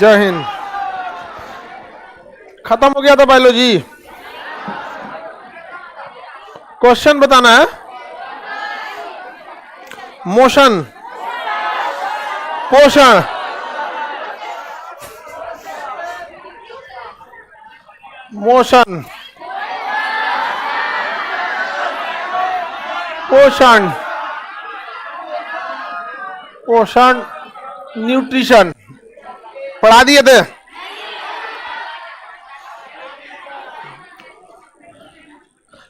जय हिंद। खत्म हो गया था बायोलॉजी। क्वेश्चन बताना है। मोशन, पोषण, मोशन, पोषण, पोषण, न्यूट्रिशन पढ़ा दिए थे।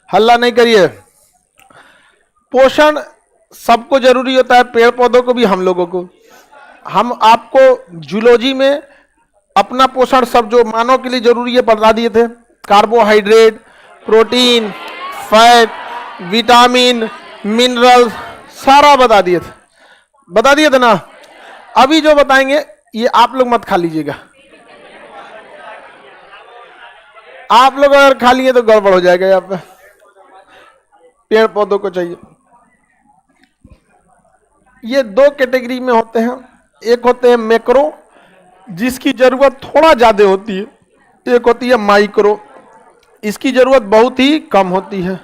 हल्ला नहीं करिए। पोषण सबको जरूरी होता है, पेड़ पौधों को भी, हम लोगों को। हम आपको जूलॉजी में अपना पोषण सब जो मानव के लिए जरूरी है बता दिए थे। Carbohydrate, protein, fat, vitamin, mineral सारा बता दिए थे ना। अभी जो बताएंगे ये आप लोग मत खा लीजिएगा। आप लोग अगर खा लिए तो गड़बड़ हो जाएगा। यहाँ पे पेड़ पौधों को चाहिए। ये दो कैटेगरी में होते हैं। एक होते हैं मैक्रो, जिसकी जरूरत थोड़ा ज्यादा होती है। एक होती है माइक्रो, इसकी जरूरत बहुत ही कम होती है।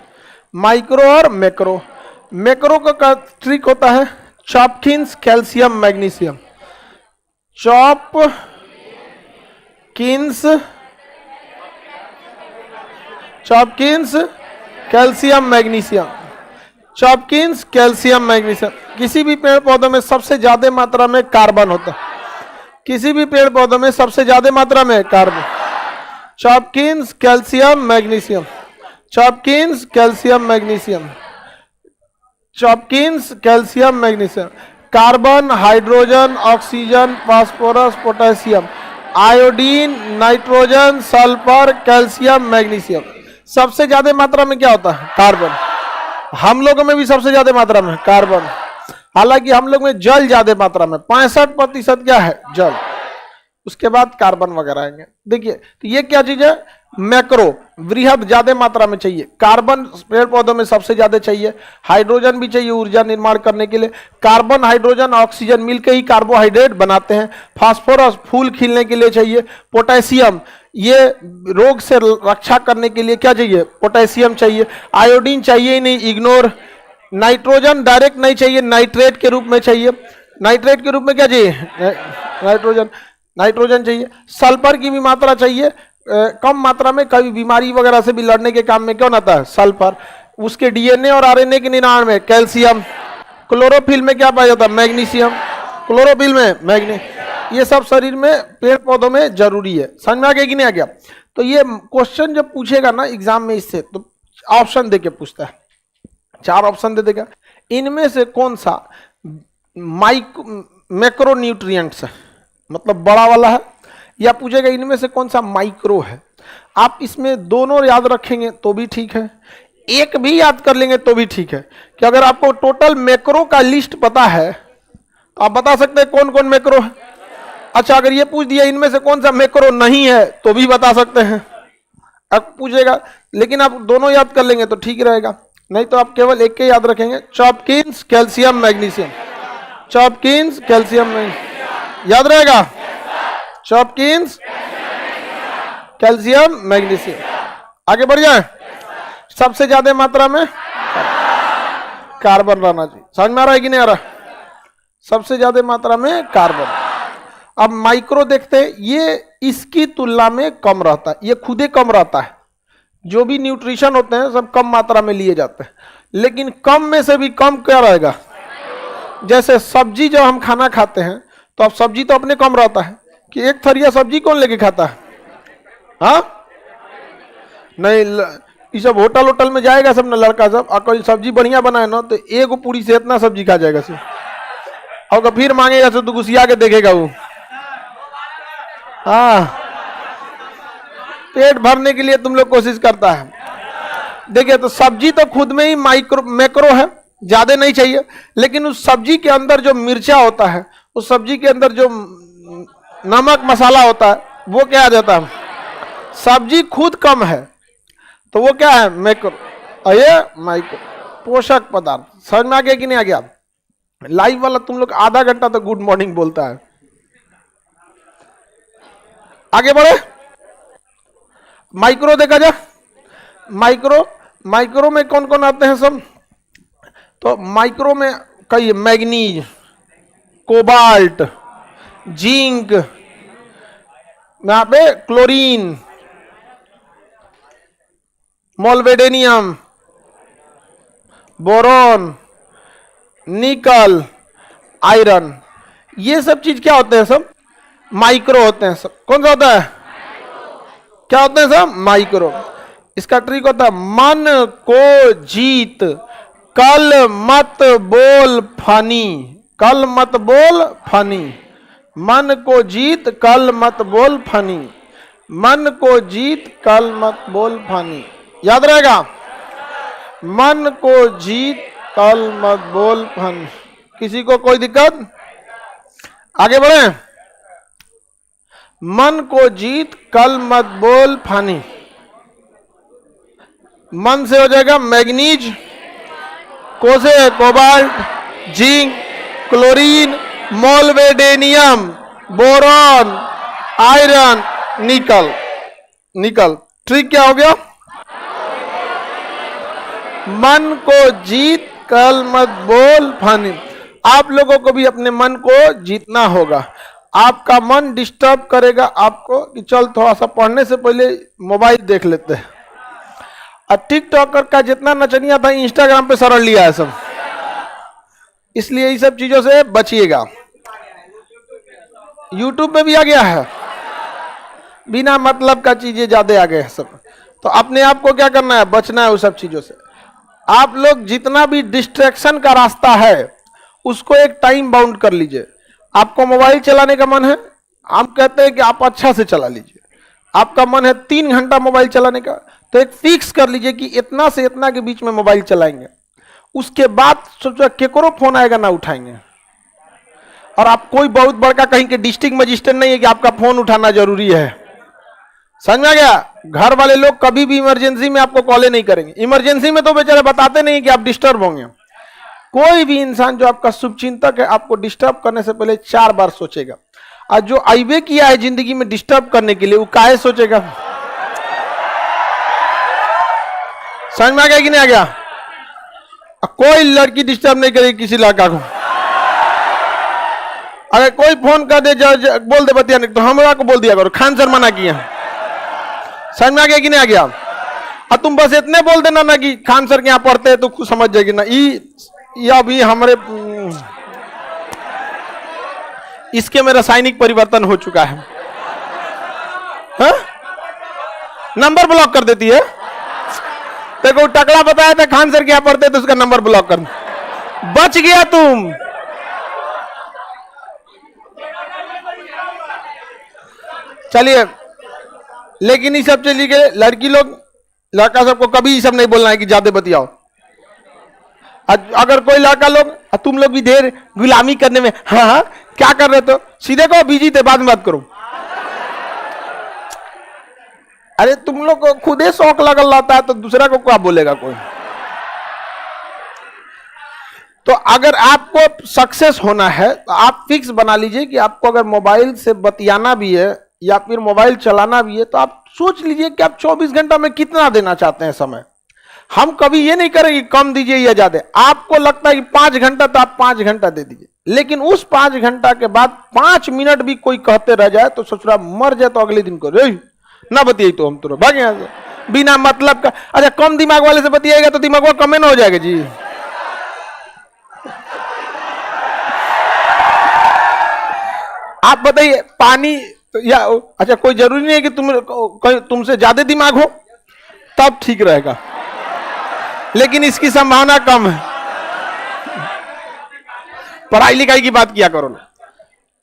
माइक्रो और मैक्रो। मैक्रो का ट्रिक होता है chopkins calcium magnesium. Chopkins calcium magnesium. Chopkins calcium magnesium. किसी भी पेड़ पौधों में सबसे ज्यादा मात्रा में कार्बन होता है। किसी भी पेड़ पौधों में सबसे ज्यादा मात्रा में carbon. Chopkins calcium magnesium. Chopkins calcium magnesium. Chopkins calcium magnesium. Carbon, hydrogen, oxygen, phosphorus, potassium, iodine, nitrogen, sulphur, calcium, magnesium. सबसे ज्यादा मात्रा में क्या होता है? कार्बन। हम लोगों में भी सबसे ज्यादा मात्रा में कार्बन। हालांकि हम लोग में जल ज्यादा मात्रा में 65% क्या है? जल। उसके बाद कार्बन वगैरह आएंगे। देखिए तो ये क्या चीज है? मैक्रो, वृहद ज्यादा मात्रा में चाहिए। कार्बन पेड़ पौधों में सबसे ज्यादा चाहिए। हाइड्रोजन भी चाहिए ऊर्जा निर्माण करने के लिए। कार्बन, हाइड्रोजन, ऑक्सीजन मिलकर ही कार्बोहाइड्रेट बनाते हैं। फास्फोरस फूल खिलने के लिए चाहिए। पोटेशियम ये रोग से रक्षा करने के लिए क्या चाहिए? पोटेशियम चाहिए। आयोडीन चाहिए ही नहीं, इग्नोर। नाइट्रोजन डायरेक्ट नहीं चाहिए, नाइट्रेट के रूप में चाहिए। नाइट्रेट के रूप में क्या चाहिए? नाइट्रोजन चाहिए। सल्फर की भी मात्रा चाहिए कम मात्रा में। कभी बीमारी वगैरह से भी लड़ने के काम में क्यों आता है? सल्फर। उसके डीएनए और आरएनए के निर्माण में कैल्शियम। क्लोरोफिल में क्या पाया जाता है? मैग्नीशियम। क्लोरोफिल में मैग्नीशियम। ये सब शरीर में पेड़ पौधों में जरूरी है। समझ में आ गया कि नहीं आ गया? तो ये क्वेश्चन जब पूछेगा ना एग्जाम में इससे, तो ऑप्शन दे के पूछता है। 4 ऑप्शन दे देगा। इनमें से कौन सा मैक्रो न्यूट्रिएंट्स है, मतलब बड़ा वाला है, या पूछेगा इनमें से कौन सा माइक्रो है। आप इसमें दोनों याद रखेंगे तो भी ठीक है, एक भी याद कर लेंगे तो भी ठीक है। कि अगर आपको टोटल मैक्रो का लिस्ट पता है तो आप बता सकते हैं कौन कौन मैक्रो है। अच्छा, अगर ये पूछ दिया इनमें से कौन सा मैक्रो नहीं है तो भी बता सकते हैं। अब पूछेगा, लेकिन आप दोनों याद कर लेंगे तो ठीक रहेगा, नहीं तो आप केवल एक के याद रखेंगे। चॉपकिंस calcium magnesium. Chopkins calcium magnesium याद रहेगा। चॉपकिंस कैल्शियम मैग्नीशियम। आगे बढ़ जाए। सबसे ज्यादा मात्रा में कार्बन रहना चाहिए। समझ में आ रहा है कि नहीं आ रहा? सबसे ज्यादा मात्रा में कार्बन। अब माइक्रो देखते हैं, ये इसकी तुलना में कम रहता है। ये खुद ही कम रहता है। जो भी न्यूट्रिशन होते हैं सब कम मात्रा में लिए जाते हैं, लेकिन कम में से भी कम क्या रहेगा? जैसे सब्जी जब हम खाना खाते हैं तो अब सब्जी तो अपने कम रहता है कि एक थरिया सब्जी कौन लेके खाता है? हाँ नहीं, ये सब होटल में जाएगा सब ना लड़का सब, और कोई सब्जी बढ़िया बनाए ना तो एक पूरी से इतना सब्जी खा जाएगा सिर्फ, और फिर मांगेगा तो गुस्सिया के देखेगा वो। हाँ, पेट भरने के लिए तुम लोग कोशिश करता है। देखिए तो सब्जी तो खुद में ही मैक्रो है, ज्यादा नहीं चाहिए, लेकिन उस सब्जी के अंदर जो मिर्चा होता है, उस सब्जी के अंदर जो नमक मसाला होता है, वो क्या आ जाता है? सब्जी खुद कम है तो वो क्या है? मैक्रो। और ये माइक्रो। पोषक पदार्थ। समझ में आ गया कि नहीं आ गया? लाइव वाला तुम लोग आधा घंटा तो गुड मॉर्निंग बोलता है। आगे बढ़े, माइक्रो देखा जाए। माइक्रो, माइक्रो में कौन कौन आते हैं सब? तो माइक्रो में कई, मैग्नीज, कोबाल्ट, जिंक, यहां पे क्लोरीन, मोल्वेडेनियम, बोरॉन, निकल, आयरन, ये सब चीज क्या होते हैं? सब माइक्रो होते हैं। सब कौन सा होता है? क्या होते हैं? सब माइक्रो। इसका ट्रिक होता है, मन को जीत, कल मत बोल फनी। कल मत बोल फनी, मन को जीत, कल मत बोल फनी, मन को जीत, कल मत बोल फनी। याद रहेगा? मन को जीत, कल मत बोल फनी। किसी को कोई दिक्कत? आगे बढ़े। मन को जीत, कल मत बोल फनी। मन से हो जाएगा मैग्नीज, को से cobalt, zinc, chlorine, molybdenum, boron, iron, nickel. Nickel trick क्या हो गया? मन को जीत, कल मत बोल फनी। आप लोगों को भी अपने मन को जीतना होगा। आपका मन डिस्टर्ब करेगा आपको कि चल थोड़ा सा पढ़ने से पहले मोबाइल देख लेते हैं। और टिकटॉकर का जितना नचनिया था इंस्टाग्राम पे सरल लिया है सब, इसलिए ये सब चीजों से बचिएगा। यूट्यूब पे भी आ गया है, बिना मतलब का चीजें ज्यादा आ गए हैं सब। तो अपने आप को क्या करना है? बचना है उस सब चीजों से। आप लोग जितना भी डिस्ट्रैक्शन का रास्ता है उसको एक टाइम बाउंड कर लीजिए। आपको मोबाइल चलाने का मन है, हम कहते हैं कि आप अच्छा से चला लीजिए। आपका मन है 3 घंटा मोबाइल चलाने का, तो एक फिक्स कर लीजिए कि इतना से इतना के बीच में मोबाइल चलाएंगे। उसके बाद सोचो केकरो फोन आएगा ना उठाएंगे। और आप कोई बहुत बड़का कहीं के डिस्ट्रिक्ट मजिस्ट्रेट नहीं है कि आपका फोन उठाना जरूरी है। समझ में आ गया? घर वाले लोग कभी भी इमरजेंसी में आपको कॉल नहीं करेंगे। इमरजेंसी में तो बेचारे बताते नहीं कि आप डिस्टर्ब होंगे। कोई भी इंसान जो आपका शुभचिंतक है आपको डिस्टर्ब करने से पहले 4 बार सोचेगा। और जो आईवे किया है जिंदगी में डिस्टर्ब करने के लिए, वो काहे सोचेगा? समझ में आ गया कि नहीं आ गया? कोई लड़की डिस्टर्ब नहीं करेगी किसी लड़का को। अगर कोई फोन कर दे बोल दे बतिया नहीं, तो हमरा को बोल दिया करो खान सर मना किया। समझ में आ गया कि नहीं आ गया? और तुम बस इतने बोल देना ना कि खान सर के यहाँ पढ़ते हैं तो खुद समझ जाएगी ना। या भी हमारे इसके में रासायनिक परिवर्तन हो चुका है, हा? नंबर ब्लॉक कर देती है। देखो टकला बताया था खान सर के यहाँ पढ़ते तो उसका नंबर ब्लॉक कर, बच गया तुम। चलिए, लेकिन ये सब चलिए गए। लड़की लोग, लड़का सबको कभी ये सब नहीं बोलना है कि ज्यादा बतियाओ। अगर कोई लड़का लोग, तुम लोग भी देर गुलामी करने में, हाँ हाँ क्या कर रहे तो सीधे कहो बिजी थे, बाद में बात करो। अरे तुम लोग को खुदे शौक लगल रहता है तो दूसरा को क्या बोलेगा कोई? तो अगर आपको सक्सेस होना है तो आप फिक्स बना लीजिए कि आपको अगर मोबाइल से बतियाना भी है या फिर मोबाइल चलाना भी है तो आप सोच लीजिए कि आप 24 घंटा में कितना देना चाहते हैं समय। हम कभी ये नहीं करेंगे कम दीजिए या ज्यादा। आपको लगता है कि 5 घंटा तो आप 5 घंटा दे दीजिए, लेकिन उस 5 घंटा के बाद 5 मिनट भी कोई कहते रह जाए तो सोच रहा मर जाए तो अगले दिन को ना बतियाई तो हम तो भाग यहाँ से बिना मतलब का। अच्छा कम दिमाग वाले से बतियाएगा तो दिमाग वो कम ना हो जाएगा जी। आप बताइए पानी या अच्छा कोई जरूरी नहीं है कि तुमसे ज्यादा दिमाग हो तब ठीक रहेगा, लेकिन इसकी संभावना कम है। पढ़ाई लिखाई की बात किया करो ना।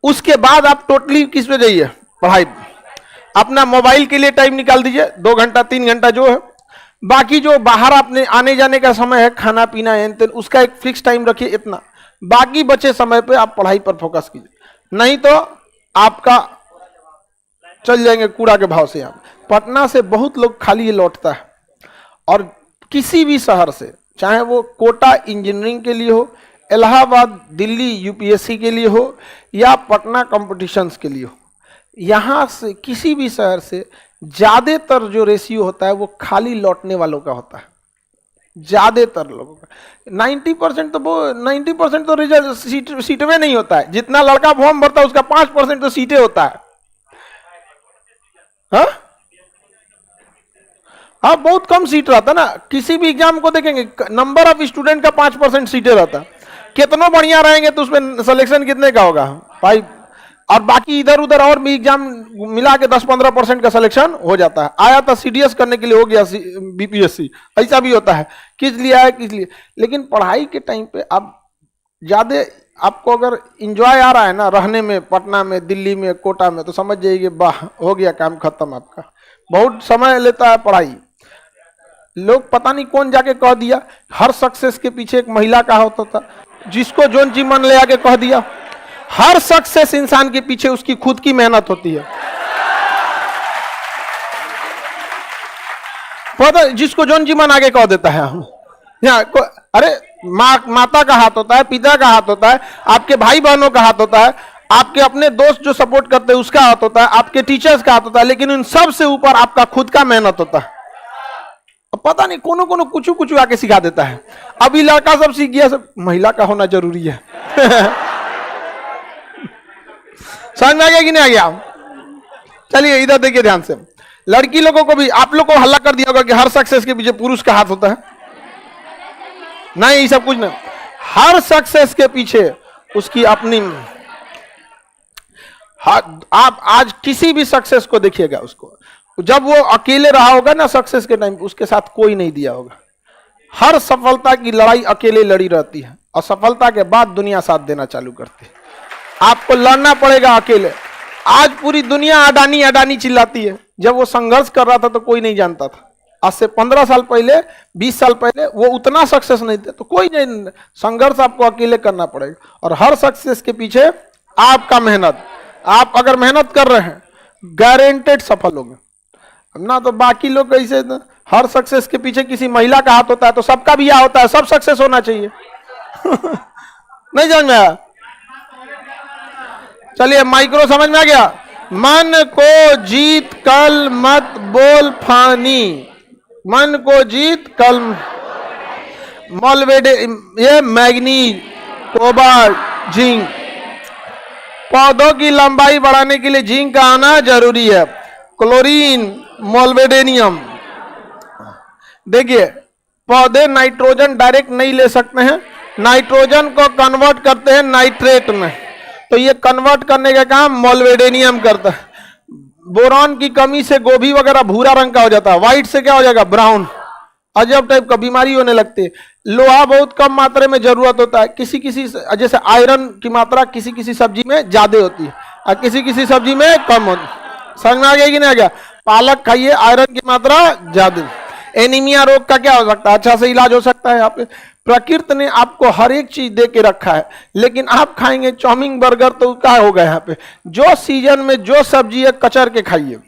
उसके बाद आप टोटली किस पे जाइए? पढ़ाई। अपना मोबाइल के लिए टाइम निकाल दीजिए 2 घंटा 3 घंटा जो है। बाकी जो बाहर अपने आने जाने का समय है, खाना पीना है, उसका एक फिक्स टाइम रखिए इतना। बाकी बचे समय पे आप पढ़ाई पर फोकस कीजिए, नहीं तो आपका चल जाएंगे कूड़ा के भाव से। यहाँ पटना से बहुत लोग खाली लौटता है, और किसी भी शहर से, चाहे वो कोटा इंजीनियरिंग के लिए हो, इलाहाबाद दिल्ली यूपीएससी के लिए हो, या पटना कॉम्पिटिशन्स के लिए हो, यहां से किसी भी शहर से ज्यादातर जो रेशियो होता है वो खाली लौटने वालों का होता है, ज्यादातर लोगों का। 90% तो वो 90% तो रिजल्ट सीट में नहीं होता है। जितना लड़का फॉर्म भरता है उसका 5% तो सीटें होता है। हाँ, बहुत कम सीट रहता ना। किसी भी एग्जाम को देखेंगे, नंबर ऑफ स्टूडेंट का 5% सीटें रहता। कितना बढ़िया रहेंगे तो उसमें सिलेक्शन कितने का होगा भाई, और बाकी इधर उधर और भी एग्जाम मिला के 10-15% का सिलेक्शन हो जाता है। आया था सीडीएस करने के लिए, हो गया बीपीएससी, ऐसा भी होता है। किस लिए आया, किस लिए। लेकिन पढ़ाई के टाइम पे आप ज्यादा, आपको अगर इंजॉय आ रहा है ना रहने में, पटना में, दिल्ली में, कोटा में, तो समझ जाइए वाह, हो गया काम खत्म आपका। बहुत समय लेता है पढ़ाई। लोग पता नहीं कौन जाके कह दिया, हर सक्सेस के पीछे एक महिला का होता था, जिसको जोन जी मन ले आके कह दिया। हर सक्सेस इंसान के पीछे उसकी खुद की मेहनत होती है। पता, जिसको जोन जी मन आगे कह देता है अरे माता का हाथ होता है, पिता का हाथ होता है, आपके भाई बहनों का हाथ होता है, आपके अपने दोस्त जो सपोर्ट करते हैं उसका हाथ होता है, आपके टीचर्स का हाथ होता है, लेकिन इन सब से ऊपर आपका खुद का मेहनत होता है। पता नहीं कोनो कोनो कुछ कुछ आके सिखा देता है। अभी लड़का सब सीख गया, सब महिला का होना जरूरी है। समझ में आ गया कि नहीं आ गया? चलिए इधर देखिए ध्यान से। लड़की लोगों को भी, आप लोग को हल्ला कर दिया होगा कि हर सक्सेस के पीछे पुरुष का हाथ होता है। नहीं, ये सब कुछ नहीं। हर सक्सेस के पीछे उसकी अपनी, आप आज किसी भी सक्सेस को देखिएगा, उसको जब वो अकेले रहा होगा ना सक्सेस के टाइम, उसके साथ कोई नहीं दिया होगा। हर सफलता की लड़ाई अकेले लड़ी रहती है, और सफलता के बाद दुनिया साथ देना चालू करती है। आपको लड़ना पड़ेगा अकेले। आज पूरी दुनिया अडानी अडानी चिल्लाती है। जब वो संघर्ष कर रहा था तो कोई नहीं जानता था। आज से 15 साल पहले, 20 साल पहले वो उतना सक्सेस नहीं थे, तो कोई नहीं। संघर्ष आपको अकेले करना पड़ेगा, और हर सक्सेस के पीछे आपका मेहनत। आप अगर मेहनत कर रहे हैं, गारंटेड सफल होंगे ना। तो बाकी लोग कैसे, हर सक्सेस के पीछे किसी महिला का हाथ होता है, तो सबका भी यह होता है, सब सक्सेस होना चाहिए। नहीं समझ में आया? चलिए, माइक्रो समझ में आ गया। मन को जीत कल मत बोल फानी, मन को जीत कल। मोलवेडे, ये मैग्नीज, कोबाल्ट, जिंक। पौधों की लंबाई बढ़ाने के लिए जिंक का आना जरूरी है। क्लोरीन, मोल्वेडेनियम। देखिए, पौधे नाइट्रोजन डायरेक्ट नहीं ले सकते हैं, नाइट्रोजन को कन्वर्ट करते हैं नाइट्रेट में, तो ये कन्वर्ट करने का काम मोल्वेडेनियम करता है। बोरॉन की कमी से गोभी वगैरह भूरा रंग का हो जाता है, व्हाइट से क्या हो जाएगा, ब्राउन। अजब टाइप का बीमारी होने लगती है। लोहा बहुत कम मात्रा में जरूरत होता है। किसी किसी, जैसे आयरन की मात्रा किसी किसी सब्जी में ज्यादा होती है और किसी किसी सब्जी में कम होती है। समझ में आ गया कि नहीं आ गया? पालक खाइए, आयरन की मात्रा ज्यादा। एनीमिया रोग का क्या हो सकता है, अच्छा से इलाज हो सकता है। यहाँ पे प्रकृति ने आपको हर एक चीज दे के रखा है, लेकिन आप खाएंगे चाउमीन बर्गर तो क्या होगा? यहाँ पे जो सीजन में जो सब्जी है कचर के खाइए।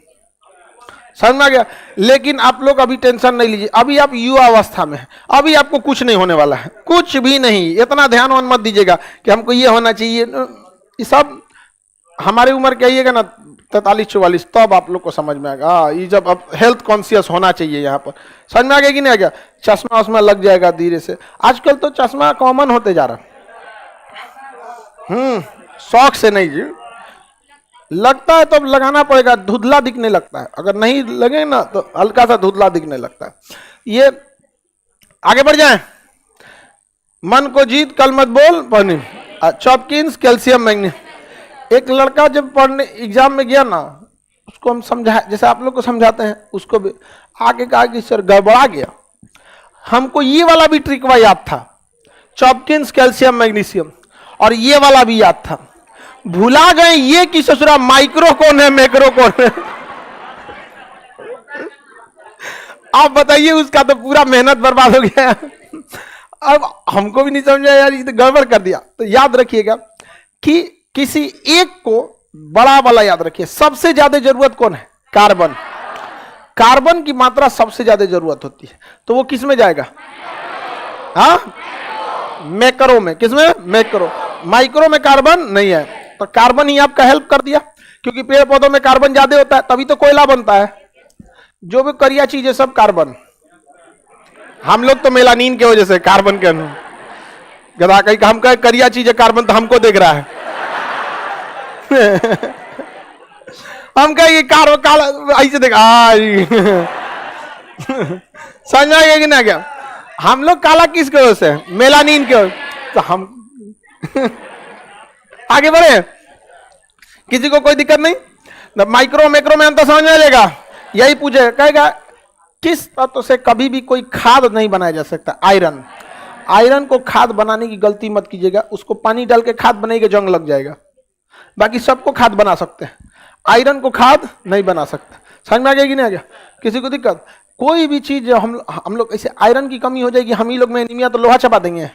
समझ में आ गया? लेकिन आप लोग अभी टेंशन नहीं लीजिए, अभी आप युवा अवस्था में हैं, अभी आपको कुछ नहीं होने वाला है, कुछ भी नहीं। इतना ध्यान वान मत दीजिएगा कि हमको ये होना चाहिए। ये सब हमारी उम्र के आइएगा ना 43-44, तब आप लोग को समझ में आएगा। ये जब अब हेल्थ कॉन्शियस होना चाहिए यहाँ पर। समझ में आ गया कि नहीं आ गया? चश्मा वश्मा लग जाएगा धीरे से। आजकल तो चश्मा कॉमन होते जा रहा। शौक से नहीं जी, लगता है तो लगाना पड़ेगा। धुंधला दिखने लगता है, अगर नहीं लगे ना तो हल्का सा धुंधला दिखने लगता है। ये आगे बढ़ जाए। मन को जीत कल मत बोल पानी, चॉपकिंस, कैल्शियम, मैग्नीशियम। एक लड़का जब पढ़ने एग्जाम में गया ना, उसको हम समझा, जैसे आप लोग को समझाते हैं, उसको भी आगे कहा कि सर गड़बड़ा गया। हमको ये वाला भी ट्रिकवा याद था, चॉपकिंस, कैल्शियम, मैग्नीशियम, और ये वाला भी याद था। भुला गए ये कि ससुरा माइक्रो कौन है, मैक्रो कौन है। आप बताइए, उसका तो पूरा मेहनत बर्बाद हो गया। अब हमको भी नहीं समझा यार, ये तो गड़बड़ कर दिया। तो याद रखिएगा कि किसी एक को बड़ा वाला याद रखिए। सबसे ज्यादा जरूरत कौन है? कार्बन। कार्बन की मात्रा सबसे ज्यादा जरूरत होती है, तो वो किस में जाएगा? हाँ, मैक्रो में। किस में? मैक्रो। माइक्रो में कार्बन नहीं है, तो कार्बन ही आपका हेल्प कर दिया। क्योंकि पेड़ पौधों में कार्बन ज्यादा होता है, तभी तो कोयला बनता है। जो भी करिया चीज है सब कार्बन। हम लोग तो मेलानिन के वजह से कार्बन के गधा कहीं हम कहे करिया चीज है कार्बन, तो हमको देख रहा है। हम कहेंगे कार्बन काला, ऐसे देख समझ में आ गया कि ना गया? हम लोग काला किसके वजह से? मेलानिन के वजह। तो हम आगे बढ़े, किसी को कोई दिक्कत नहीं। माइक्रो मैक्रो में अंतर समझ में आएगा। यही पूछे कहेगा किस तत्व से कभी भी कोई खाद नहीं बनाया जा सकता? आयरन। आयरन को खाद बनाने की गलती मत कीजिएगा, उसको पानी डाल के खाद बनाएंगे जंग लग जाएगा। बाकी सबको खाद बना सकते हैं, आयरन को खाद नहीं बना सकते। समझ में आ गया कि नहीं आ गया? किसी को दिक्कत? कोई भी चीज हम लोग ऐसे आयरन की कमी हो जाएगी, हम ही लोग में एनीमिया, तो लोहा चबा देंगे।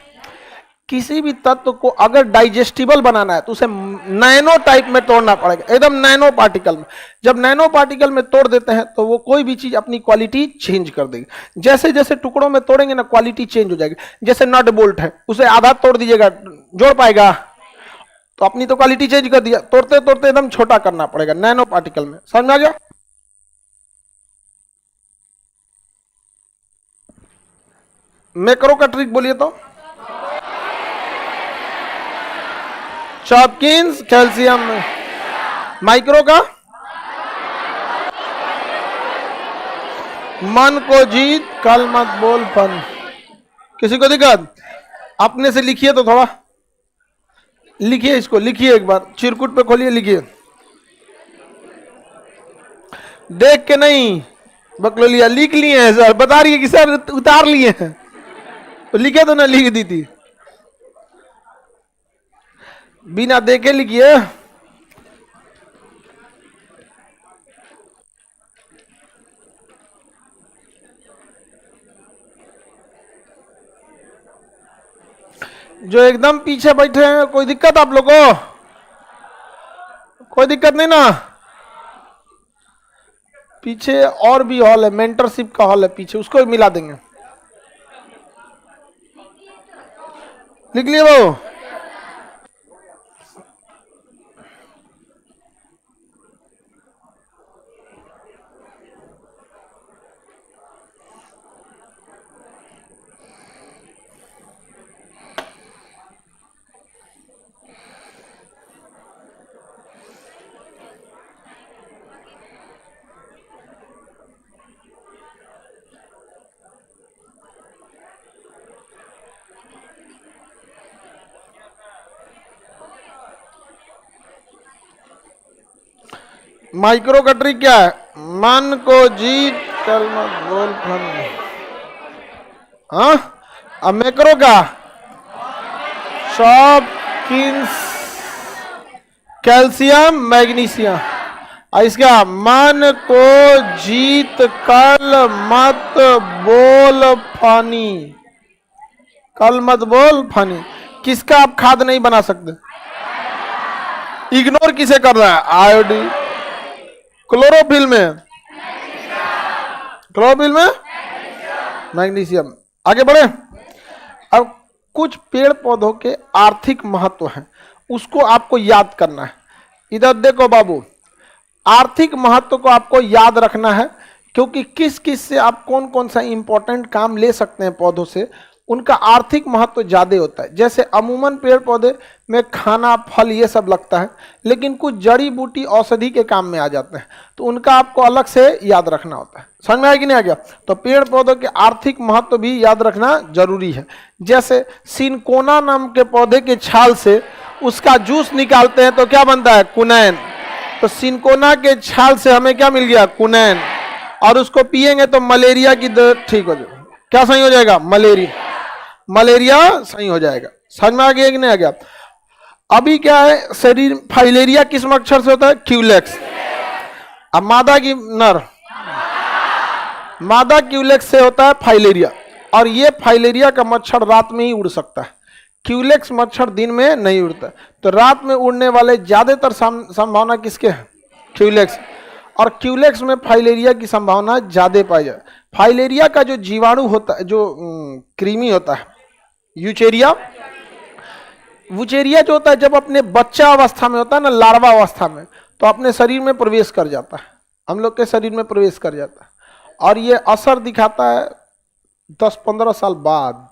किसी भी तत्व को अगर डाइजेस्टिबल बनाना है तो उसे नैनो टाइप में तोड़ना पड़ेगा, एकदम नैनो पार्टिकल में। जब नैनो पार्टिकल में तोड़ देते हैं तो वो कोई भी चीज अपनी क्वालिटी चेंज कर देगी। जैसे जैसे टुकड़ों में तोड़ेंगे ना, क्वालिटी चेंज हो जाएगी। जैसे नट बोल्ट है, उसे आधा तोड़ दीजिएगा, जोड़ पाएगा? तो अपनी तो क्वालिटी चेंज कर दिया। तोड़ते तोड़ते एकदम छोटा करना पड़ेगा नैनो पार्टिकल में। समझ में आ गया? मैक्रो का ट्रिक बोलिए तो। चॉपकिंस कैल्शियम। माइक्रो का मन को जीत कल मत बोल फन। किसी को दिक्कत? अपने से लिखिए तो थोड़ा लिखिए, इसको लिखिए एक बार, चिरकुट पे खोलिए, लिखिए। देख के नहीं बकलोलिया, लिख लिए हैं सर, बता रही है कि सर उतार लिए हैं, तो लिखे तो ना लिख दी थी, बिना देखे लिखिए। जो एकदम पीछे बैठे हैं, कोई दिक्कत आप लोगों को? कोई दिक्कत नहीं ना? पीछे और भी हॉल है, मेंटरशिप का हॉल है पीछे, उसको भी मिला देंगे। लिख लिए वो? माइक्रो का ट्रिक क्या है? मन को जीत कल मत बोल फन। हाँ, अब मैक्रो का शॉपकिंस कैल्शियम मैग्नीशियम। इसका मन को जीत कल मत बोल फानी। कल मत बोल फानी किसका आप खाद नहीं बना सकते? इग्नोर किसे कर रहा है? आयोडीन। क्लोरोफिल में, क्लोरोफिल में मैग्नीशियम। आगे बढ़े। अब कुछ पेड़ पौधों के आर्थिक महत्व हैं, उसको आपको याद करना है। इधर देखो बाबू, आर्थिक महत्व को आपको याद रखना है, क्योंकि किस किस से आप कौन कौन सा इंपॉर्टेंट काम ले सकते हैं पौधों से, उनका आर्थिक महत्व ज्यादा होता है। जैसे अमूमन पेड़ पौधे में खाना, फल ये सब लगता है, लेकिन कुछ जड़ी बूटी औषधि के काम में आ जाते हैं, तो उनका आपको अलग से याद रखना होता है। समझ में आया कि नहीं आ गया? तो पेड़ पौधों के आर्थिक महत्व भी याद रखना जरूरी है। जैसे सिनकोना नाम के पौधे के छाल से उसका जूस निकालते हैं तो क्या बनता है? कुनैन। तो सिनकोना के छाल से हमें क्या मिल गया? कुनैन। और उसको पिएंगे तो मलेरिया की दर्द ठीक हो जाएगा। क्या सही हो जाएगा? मलेरिया। मलेरिया सही हो जाएगा। समझ में आ गया कि नहीं आ गया? अभी क्या है, शरीर फाइलेरिया किस मच्छर से होता है? क्यूलेक्स। अब मादा की नर, मादा क्यूलेक्स से होता है फाइलेरिया, और ये फाइलेरिया का मच्छर रात में ही उड़ सकता है। क्यूलेक्स मच्छर दिन में नहीं उड़ता, तो रात में उड़ने वाले ज्यादातर संभावना किसके है? क्यूलेक्स। और क्यूलेक्स में फाइलेरिया की संभावना ज्यादा पाई जाए। फाइलेरिया का जो जीवाणु होता है, जो कृमि होता है, यूचेरिया, वुचेरिया जो होता है जब अपने बच्चा अवस्था में होता है ना, लार्वा अवस्था में, तो अपने शरीर में प्रवेश कर जाता है, हम लोग के शरीर में प्रवेश कर जाता है, और ये असर दिखाता है 10-15 साल बाद,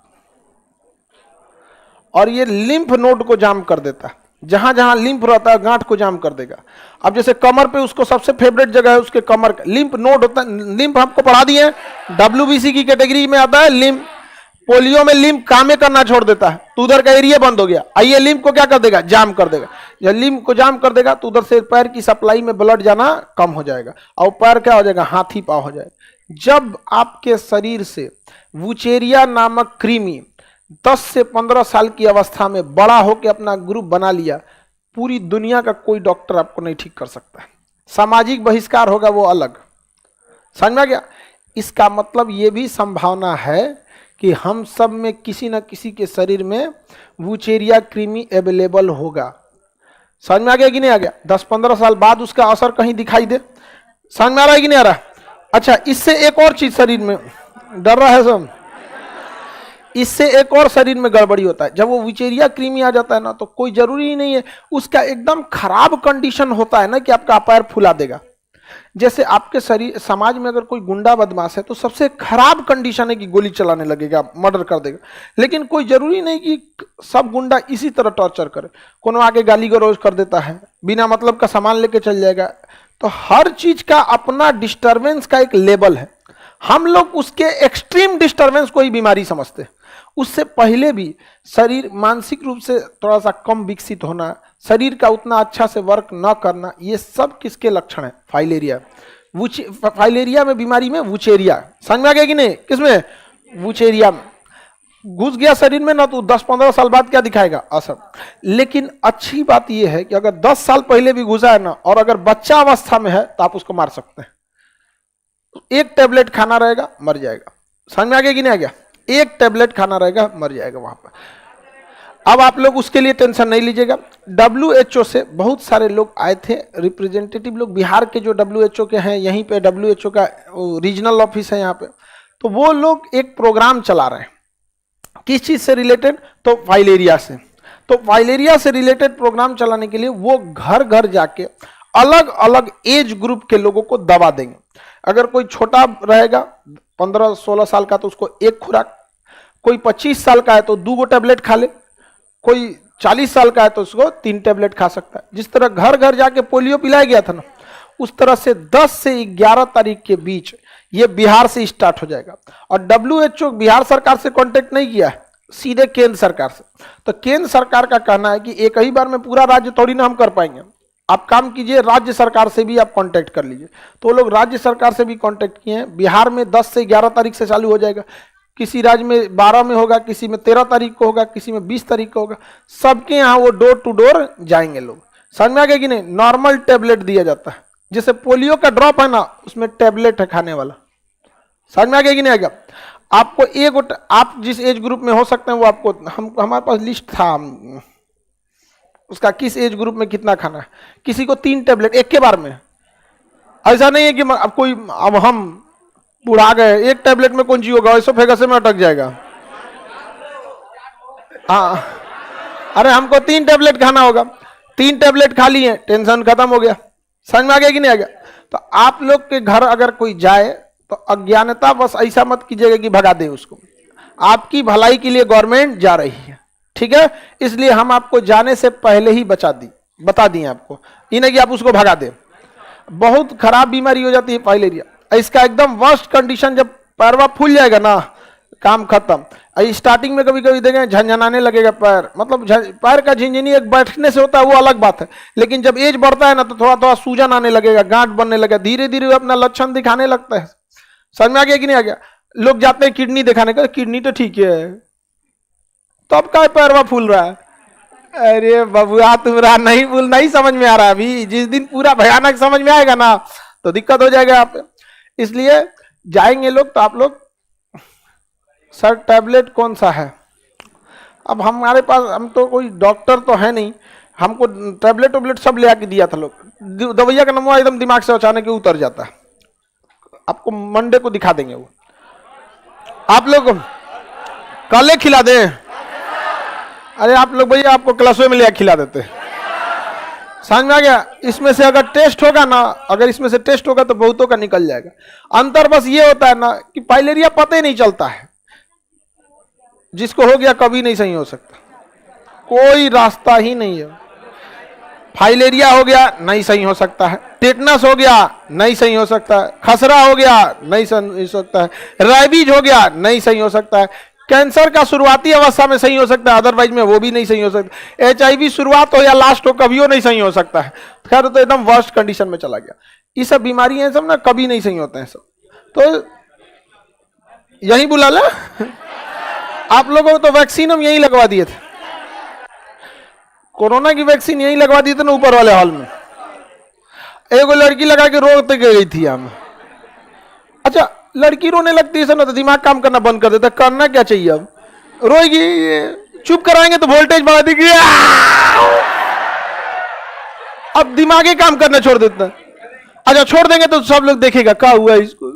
और ये लिम्फ नोड को जाम कर देता है, जहां जहां लिम्फ रहता है गांठ को जाम कर देगा। अब जैसे कमर पे उसको सबसे फेवरेट जगह है उसके कमर का, लिम्फ नोड होता है। लिम्फ हमको पढ़ा दिए, WBC की कैटेगरी में आता है लिम्फ। पोलियो में लिम्फ काम करना छोड़ देता है तो उधर का एरिया बंद हो गया, आइए लिम्फ को क्या कर देगा, जाम कर देगा। जब लिम्फ को जाम कर देगा तो उधर से पैर की सप्लाई में ब्लड जाना कम हो जाएगा, और पैर क्या हो जाएगा, हाथी पांव हो जाएगा। जब आपके शरीर से वुचेरिया नामक कृमि 10 से 15 साल की अवस्था में बड़ा होकर अपना ग्रुप बना लिया, पूरी दुनिया का कोई डॉक्टर आपको नहीं ठीक कर सकता है। सामाजिक बहिष्कार होगा वो अलग, समझ में आ गया। इसका मतलब ये भी संभावना है कि हम सब में किसी न किसी के शरीर में वुचेरिया कृमि अवेलेबल होगा। समझ में आ गया कि नहीं आ गया। 10-15 साल बाद उसका असर कहीं दिखाई दे, समझ में आ रहा है कि नहीं आ रहा। अच्छा, इससे एक और चीज शरीर में डर रहा है सब, इससे एक और शरीर में गड़बड़ी होता है। जब वो वुचेरिया कृमि आ जाता है ना, तो कोई जरूरी ही नहीं है उसका एकदम खराब कंडीशन होता है ना कि आपका पैर फुला देगा। जैसे आपके शरीर समाज में अगर कोई गुंडा बदमाश है तो सबसे खराब कंडीशन है कि गोली चलाने लगेगा, मर्डर कर देगा। लेकिन कोई जरूरी नहीं कि सब गुंडा इसी तरह टॉर्चर करे। कोनो आगे गाली गलौज कर देता है, बिना मतलब का सामान लेके चल जाएगा। तो हर चीज का अपना डिस्टर्बेंस का एक लेवल है। हम लोग उसके एक्सट्रीम डिस्टर्बेंस को ही बीमारी समझते हैं। उससे पहले भी शरीर मानसिक रूप से थोड़ा सा कम विकसित होना, शरीर का उतना अच्छा से वर्क न करना, ये सब किसके लक्षण है, फाइलेरिया। फाइलेरिया में बीमारी में वुचेरिया, समझ में आ गया कि नहीं, किसमें, वुचेरिया में घुस गया शरीर में ना, तो 10-15 साल बाद क्या दिखाएगा, असर। लेकिन अच्छी बात यह है कि अगर 10 साल पहले भी घुसा है ना, और अगर बच्चा अवस्था में है तो आप उसको मार सकते हैं। एक टेबलेट खाना रहेगा, मर जाएगा। समझ में आ गया कि नहीं आ गया। एक टेबलेट खाना रहेगा, मर जाएगा वहां पर। अब आप लोग उसके लिए टेंशन नहीं लीजिएगा। WHO से बहुत सारे लोग आए थे, रिप्रेजेंटेटिव लोग, बिहार के जो WHO के हैं, यहीं पे WHO का रीजनल ऑफिस है यहाँ पे, तो वो लोग एक प्रोग्राम चला रहे हैं। किस चीज से रिलेटेड, तो फाइलेरिया से। तो फाइलेरिया से रिलेटेड प्रोग्राम चलाने के लिए वो घर घर जाके अलग अलग एज ग्रुप के लोगों को दवा देंगे। अगर कोई छोटा रहेगा 15-16 साल का तो उसको एक खुराक, कोई 25 साल का है तो 2 टेबलेट खा ले, कोई 40 साल का है तो उसको 3 टेबलेट खा सकता है। जिस तरह घर घर जाके पोलियो पिलाया गया था ना, उस तरह से 10 से 11 तारीख के बीच ये बिहार से स्टार्ट हो जाएगा। और WHO बिहार सरकार से कांटेक्ट नहीं किया है, सीधे केंद्र सरकार से। तो केंद्र सरकार का कहना है कि एक ही बार में पूरा राज्य थोड़ी ना हम कर पाएंगे, आप काम कीजिए, राज्य सरकार से भी आप कांटेक्ट कर लीजिए। तो लोग राज्य सरकार से भी कांटेक्ट किए हैं। बिहार में 10 से 11 तारीख से चालू हो जाएगा, किसी राज्य में 12 में होगा, किसी में 13 तारीख को होगा, किसी में 20 तारीख को होगा। सबके यहाँ वो डोर टू डोर जाएंगे लोग। समझ में आ गया कि नहीं। नॉर्मल टेबलेट दिया जाता है, जैसे पोलियो का ड्रॉप है ना, उसमें टेबलेट है खाने वाला। समझ में आ गया कि नहीं आ गया। आपको एक, आप जिस एज ग्रुप में हो सकते हैं वो आपको, हमारे पास लिस्ट था उसका, किस एज ग्रुप में कितना खाना है। किसी को 3 टेबलेट एक के बार में, ऐसा नहीं है कि अब कोई, अब हम बुढ़ा गए, एक टेबलेट में कौन सी होगा, ऐसा फेंका से में अटक जाएगा। हाँ, अरे हमको 3 टेबलेट खाना होगा, 3 टेबलेट खा लिए, टेंशन खत्म हो गया। समझ में आ गया कि नहीं आ गया। तो आप लोग के घर अगर कोई जाए तो अज्ञानता बस ऐसा मत कीजिएगा कि भगा दे उसको। आपकी भलाई के लिए गवर्नमेंट जा रही है, ठीक है, इसलिए हम आपको जाने से पहले ही बता दिए आपको, ये नहीं कि आप उसको भगा दें। बहुत खराब बीमारी हो जाती है फाइलेरिया। इसका एकदम वर्स्ट कंडीशन, जब पैरवा फूल जाएगा ना, काम खत्म। स्टार्टिंग में कभी कभी देखें झंझनाने लगेगा पैर, मतलब पैर का झिंझनी एक बैठने से होता है, वो अलग बात है। लेकिन जब एज बढ़ता है ना, तो थोड़ा थोड़ा सूजन आने लगेगा, गांठ बनने लगेगा, धीरे धीरे अपना लक्षण दिखाने लगता है। समझ में आ गया कि नहीं आ गया। लोग जाते हैं किडनी दिखाने का, किडनी तो ठीक है, तब का पैरवा फूल रहा है। अरे बबुआ तुम्हारा नहीं समझ में आ रहा। अभी जिस दिन पूरा भयानक समझ में आएगा ना, तो दिक्कत हो जाएगा आप। इसलिए जाएंगे लोग तो आप लोग, सर टेबलेट कौन सा है। अब हमारे पास, हम तो कोई डॉक्टर तो है नहीं, हमको टेबलेट सब ले आके दिया था लोग। दवाइया का नंबर एकदम दिमाग से अचानक उतर जाता है। आपको मंडे को दिखा देंगे वो, आप लोग कल खिला दें। अरे आप लोग भैया आपको क्लासों में ले खिला देते। समझ में आ गया? इसमें से अगर टेस्ट होगा ना, अगर इसमें से टेस्ट होगा तो बहुतों का निकल जाएगा। अंतर बस ये होता है ना कि फाइलेरिया पता ही नहीं चलता है, जिसको हो गया कभी नहीं सही हो सकता, कोई रास्ता ही नहीं है। फाइलेरिया हो गया नहीं सही हो सकता है, टेटनस हो गया नहीं सही हो सकता है, खसरा हो गया नहीं सही हो सकता है, रेबीज हो गया नहीं सही हो सकता है, कैंसर का शुरुआती अवस्था में सही हो सकता है, अदरवाइज में वो भी नहीं सही हो सकता। HIV शुरुआत हो या लास्ट हो कभी वो नहीं सही हो सकता है। खैर तो एकदम वर्स्ट कंडीशन में चला गया। ये सब बीमारी है सब ना, कभी नहीं सही होते हैं सब। तो यही बुला ले आप लोगों को तो वैक्सीन हम यही लगवा दिए थे, कोरोना की वैक्सीन यही लगवा दी थी ना ऊपर वाले हॉल में। एक लड़की लगा के रोते गई थी हम। अच्छा लड़की रोने लगती है ना तो दिमाग काम करना बंद कर देता। करना क्या चाहिए, अब रोएगी, चुप कराएंगे तो वोल्टेज बढ़ा देगी, अब दिमाग ही काम करना छोड़ देता। अच्छा छोड़ देंगे तो सब लोग देखेगा क्या हुआ इसको।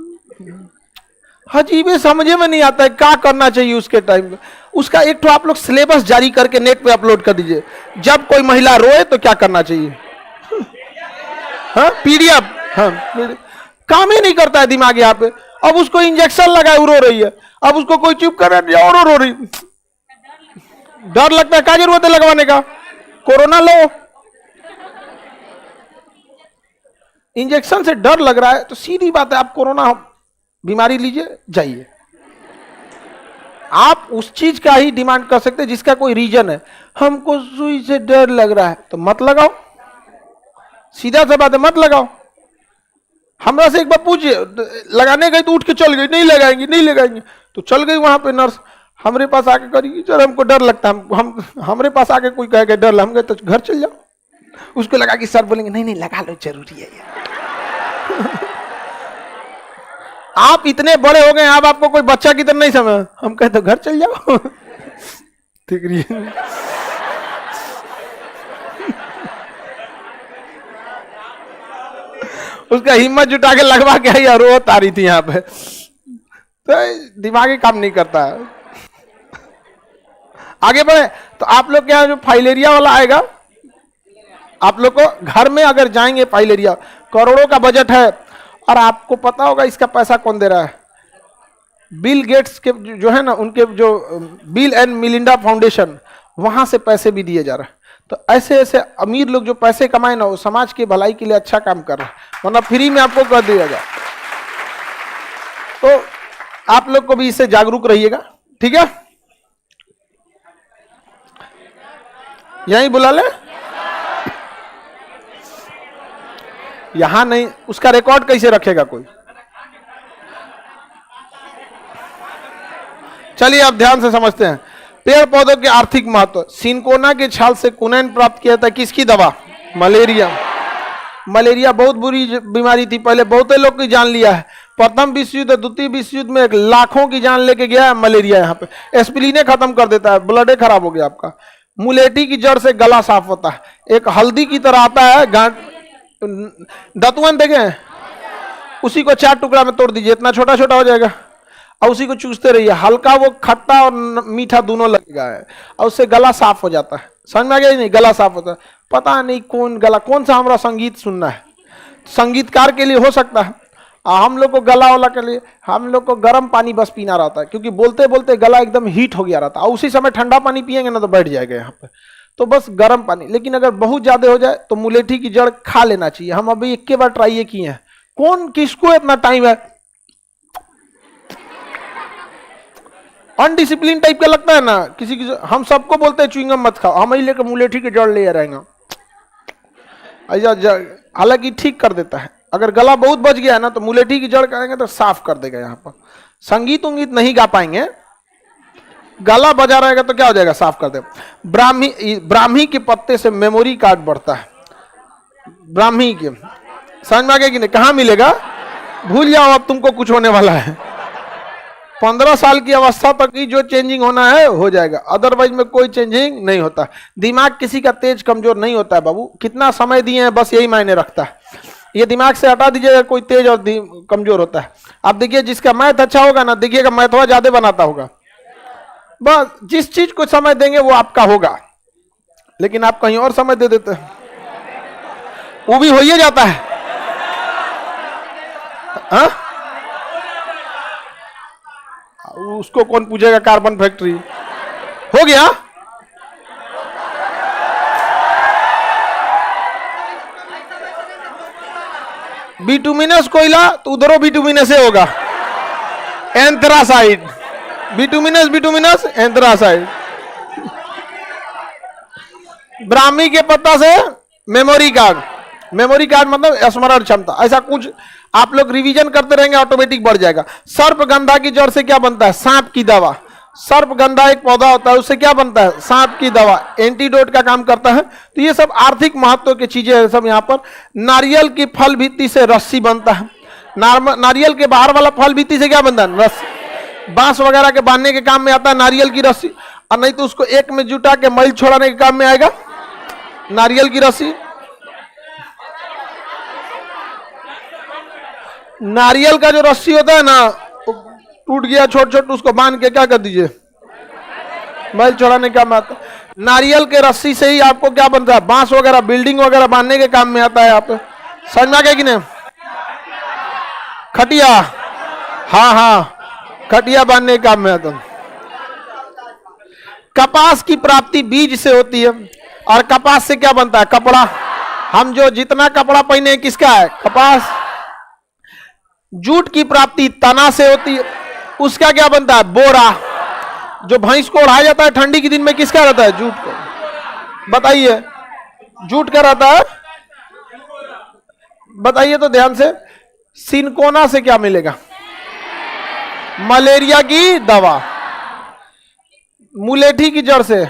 अजीब समझे में नहीं आता है क्या करना चाहिए उसके टाइम में। उसका एक तो आप लोग सिलेबस जारी करके नेट पे अपलोड कर दीजिए, जब कोई महिला रोए तो क्या करना चाहिए। हाँ PDF, हाँ काम ही नहीं करता है दिमाग यहाँ पे। अब उसको इंजेक्शन लगाए रो रही है, अब उसको कोई चुप कर और रो रही। डर लगता है, क्या जरूरत है लगवाने का, कोरोना लो। इंजेक्शन से डर लग रहा है तो सीधी बात है आप कोरोना बीमारी लीजिए जाइए। आप उस चीज का ही डिमांड कर सकते हैं जिसका कोई रीजन है। हमको सुई से डर लग रहा है तो मत लगाओ, सीधा सा बात है मत लगाओ। हमरा से एक बार पूछिए, लगाने गई तो उठ के चल गई, नहीं लगाएंगे नहीं लगाएंगे, तो चल गई वहां पे नर्स हमरे पास आके करी सर हमको डर लगता है, हम हमरे पास आके कोई कहे डर, हम गए तो घर चल जाओ। उसको लगा कि सर बोलेंगे नहीं नहीं लगा लो जरूरी है आप इतने बड़े हो गए, अब आपको कोई बच्चा की तरह नहीं समझ, हम कहे तो घर चल जाओ ठीक है। उसका हिम्मत जुटा के लगवा के आई और रोत आ रही थी यहाँ पे। तो दिमाग ही काम नहीं करता है। आगे बढ़े तो आप लोग क्या जो फाइलेरिया वाला आएगा, आप लोग को घर में अगर जाएंगे फाइलेरिया, करोड़ों का बजट है और आपको पता होगा इसका पैसा कौन दे रहा है। बिल गेट्स के जो है ना, उनके जो बिल एंड मिलिंडा फाउंडेशन, वहां से पैसे भी दिए जा रहे हैं। तो ऐसे ऐसे अमीर लोग जो पैसे कमाए ना, वो समाज की भलाई के लिए अच्छा काम कर रहे हैं, वरना फ्री में आपको कर दिया जाए। तो आप लोग को भी इससे जागरूक रहिएगा, ठीक है। यहीं बुला ले, यहां नहीं, उसका रिकॉर्ड कैसे रखेगा कोई। चलिए अब ध्यान से समझते हैं पेड़ पौधों के आर्थिक महत्व। सिनकोना के छाल से कुनैन प्राप्त किया था, किसकी दवा, मलेरिया। मलेरिया बहुत बुरी बीमारी थी, पहले बहुत लोग की जान लिया है। प्रथम विश्व युद्ध, द्वितीय विश्व युद्ध में लाखों की जान लेके गया है मलेरिया। यहाँ पे एस्पिरिन खत्म कर देता है, ब्लड खराब हो गया आपका। मुलेठी की जड़ से गला साफ होता है, एक हल्दी की तरह आता है, दतुअन देखे, उसी को 4 टुकड़ा में तोड़ दीजिए, इतना छोटा छोटा हो जाएगा, और उसी को चूसते रहिए, हल्का वो खट्टा और मीठा दोनों लगेगा है, और उससे गला साफ हो जाता है। समझ में आ गया नहीं, गला साफ होता है। पता नहीं कौन गला, कौन सा हमारा संगीत सुनना है, संगीतकार के लिए हो सकता है, हम लोग को गला वाला के लिए हम लोग को गर्म पानी बस पीना रहता है, क्योंकि बोलते बोलते गला एकदम हीट हो गया रहता है, और उसी समय ठंडा पानी पिएंगे ना तो बैठ जाएगा यहाँ पे, तो बस गर्म पानी। लेकिन अगर बहुत ज्यादा हो जाए तो मुलेठी की जड़ खा लेना चाहिए। हम अभी 1 बार ट्राई किए हैं, कौन किसको इतना टाइम है, अनडिसिप्लिन टाइप का लगता है ना किसी की। हम सबको बोलते हैं च्युइंगम मत खाओ, हम ही लेकर मुलेठी की जड़ ले रहेंगे, हालांकि ठीक कर देता है। अगर गला बहुत बच गया है ना तो मुलेठी की जड़ करेंगे तो साफ कर देगा। यहाँ पर संगीत उंगीत नहीं गा पाएंगे, गला बजा रहेगा तो क्या हो जाएगा, साफ कर देगा। ब्राह्मी के पत्ते से मेमोरी कार्ड बढ़ता है, ब्राह्मी के, समझ में आ गया कि नहीं, कहाँ मिलेगा, भूल जाओ अब तुमको कुछ होने वाला है। 15 साल की अवस्था तक ही जो चेंजिंग होना है हो जाएगा, अदरवाइज में कोई चेंजिंग नहीं होता। दिमाग किसी का तेज कमजोर नहीं होता है बाबू, कितना समय दिए हैं बस यही मायने रखता है। ये दिमाग से हटा दीजिएगा, कोई तेज और कमजोर होता है। आप देखिए जिसका मैथ अच्छा होगा ना, देखिएगा मैथवा ज्यादा बनाता होगा। बस जिस चीज को समय देंगे वो आपका होगा, लेकिन आप कहीं और समय दे देते हैं। वो भी हो ही जाता है। हा? उसको कौन पूछेगा, कार्बन फैक्ट्री हो गया। बिटुमिनस कोयला तो उधरों बिटुमिनस से होगा, एंथ्रासाइड, बिटुमिनस बिटुमिनस एंथ्रासाइड। ब्राह्मी के पत्ता से मेमोरी कार्ड, मेमोरी कार्ड मतलब स्मरण क्षमता, ऐसा कुछ आप लोग रिवीजन करते रहेंगे ऑटोमेटिक बढ़ जाएगा। सर्पगंधा की जड़ से क्या बनता है, सांप की दवा। सर्पगंधा एक पौधा होता है, उससे क्या बनता है, सांप की दवा, एंटीडोट का काम करता है। तो ये सब आर्थिक महत्व की चीजें हैं सब यहाँ पर। नारियल की फल भित्ति से रस्सी बनता है। नारियल के बाहर वाला फल भित्ति से क्या बनता है, रस्सी। बांस वगैरह के बांधने के काम में आता है नारियल की रस्सी, और नहीं तो उसको एक में जुटा के मैल छोड़ाने के काम में आएगा नारियल की रस्सी। नारियल का जो रस्सी होता है ना, टूट गया छोट छोट, उसको बांध के क्या कर दीजिए, मैल छोड़ाने का काम आता है। नारियल के रस्सी से ही आपको क्या बनता है, बांस वगैरह, बिल्डिंग वगैरह बांधने के काम में आता है। आप समझ में आ गया कि नहीं। खटिया, हाँ हाँ, खटिया बांधने के काम में आता है। कपास की प्राप्ति बीज से होती है, और कपास से क्या बनता है, कपड़ा। हम जो जितना कपड़ा पहने किसका है, कपास। जूट की प्राप्ति तना से होती है, उसका क्या बनता है, बोरा। जो भैंस को ओढ़ाया जाता है ठंडी के दिन में, किसका रहता है, जूट का। बताइए, जूट का रहता है, बताइए तो ध्यान से। सिनकोना से क्या मिलेगा, मलेरिया की दवा। मुलेठी की जड़ से,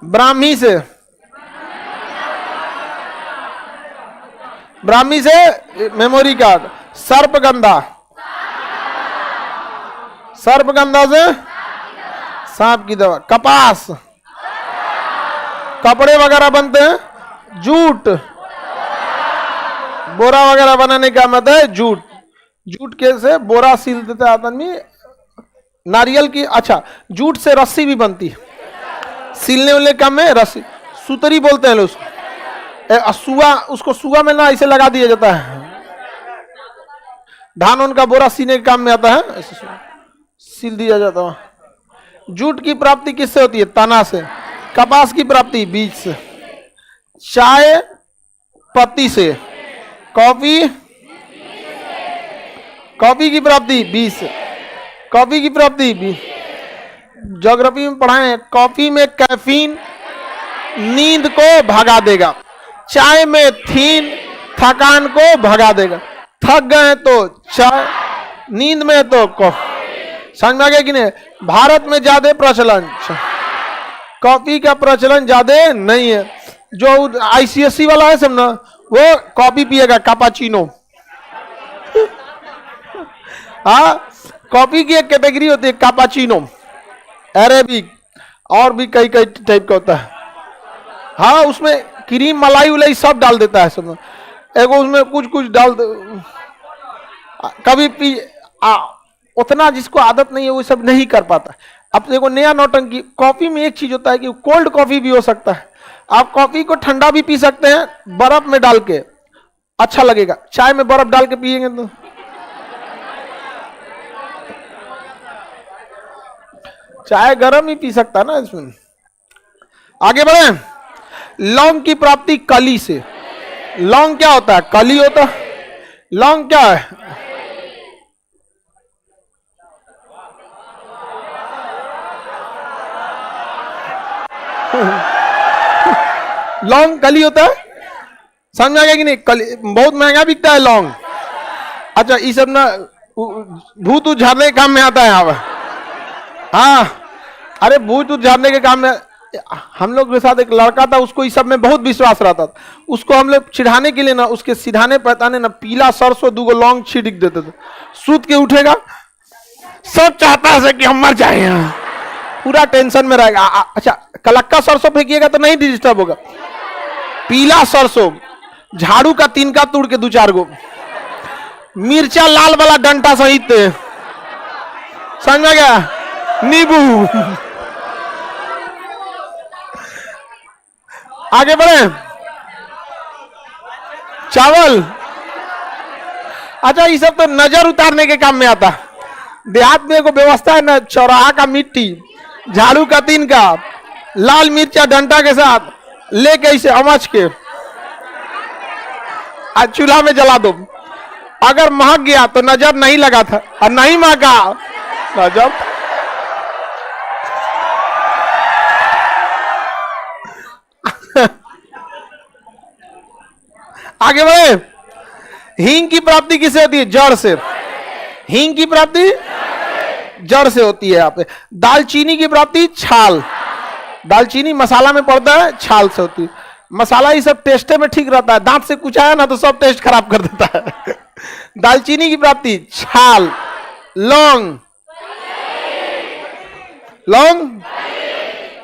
ब्राह्मी से, ब्राह्मी से मेमोरी कार्ड। सर्पगंधा, सर्पगंधा से सांप की दवा। कपास, कपड़े वगैरह बनते हैं। जूट, बोरा वगैरह बनाने का मतलब है जूट। जूट के से बोरा सिल देता है आदमी। नारियल की, अच्छा, जूट से रस्सी भी बनती है, सिलने वाले काम में रस्सी, सुतरी बोलते हैं लोग उसको। सुआ, उसको सुआ में ना ऐसे लगा दिया जाता है। धान उनका बोरा सीने के काम में आता है, ऐसे सिल दिया जाता है। जूट की प्राप्ति किससे होती है, तना से। कपास की प्राप्ति बीज से। चाय पत्ती से। कॉफी, कॉफी की प्राप्ति बीज से। कॉफी की प्राप्ति बीज। ज्योग्राफी में पढ़ाए हैं, कॉफी में कैफीन नींद को भगा देगा, चाय में थीन थकान को भगा देगा। थक गए तो चाय, नींद में तो कॉफी। समझ में आ गया कि नहीं। भारत में ज्यादा प्रचलन, कॉफी का प्रचलन ज्यादा नहीं है। जो आईसीएससी वाला है सब ना, वो कॉफी पिएगा, कैपेचिनो। हाँ, कॉफी की एक कैटेगरी होती है कैपेचिनो, अरेबिक, और भी कई कई टाइप का होता है। हाँ, उसमें क्रीम मलाई उलाई सब डाल देता है सब। एगो उसमें कुछ कुछ डाल कभी पी उतना जिसको आदत नहीं है वो सब नहीं कर पाता। अब देखो नया नौटंकी, कॉफी में एक चीज होता है कि कोल्ड कॉफी भी हो सकता है। आप कॉफी को ठंडा भी पी सकते हैं बर्फ में डाल के, अच्छा लगेगा। चाय में बर्फ डाल के पिएंगे तो चाय गर्म ही पी सकता है ना। इसमें आगे बढ़े। लौंग की प्राप्ति कली से। लौंग क्या होता है, कली होता है। लौंग क्या है, लौंग कली होता है। समझ में आ गया कि नहीं। कली बहुत महंगा बिकता है लौंग। अच्छा, ये सब ना भूत झाड़ने के काम में आता है यहाँ पर। हाँ, अरे भूत झाड़ने के काम में हम लोग के साथ एक लड़का था, उसको इस सब में बहुत विश्वास रहता था। उसको हम लोग चिढ़ाने के लिए ना, उसके सिधाने पहताने ना पीला सरसों 2 लौंग छिड़क देते थे। सूत के उठेगा, सब चाहता है कि हम मर जाए यहाँ, पूरा टेंशन में रहेगा। अच्छा, कलक्का सरसों फेंकिएगा तो नहीं डिस्टर्ब होगा। पीला सरसों, झाड़ू का तिनका तोड़ के 2-4 गो, मिर्चा लाल वाला डंटा सहित, समझ में गया, नींबू। आगे बढ़े। चावल। अच्छा, ये सब तो नजर उतारने के काम में आता। देहात में एगो व्यवस्था है ना, चौराहा का मिट्टी, झाड़ू का तिनका, लाल मिर्चा डंडा के साथ लेके इसे अमच के आज चूल्हा में जला दो। अगर महक गया तो नजर नहीं लगा था, और नहीं महका नजर। आगे बढ़े। हींग की प्राप्ति किससे होती है? जड़ से। हींग की प्राप्ति जड़ से होती है। यहाँ पे दालचीनी की प्राप्ति छाल। दालचीनी मसाला में पड़ता है, छाल से होती है। मसाला ये सब टेस्टे में ठीक रहता है, दांत से कुचाया ना तो सब टेस्ट खराब कर देता है। दालचीनी की प्राप्ति छाल। लौंग। लौंग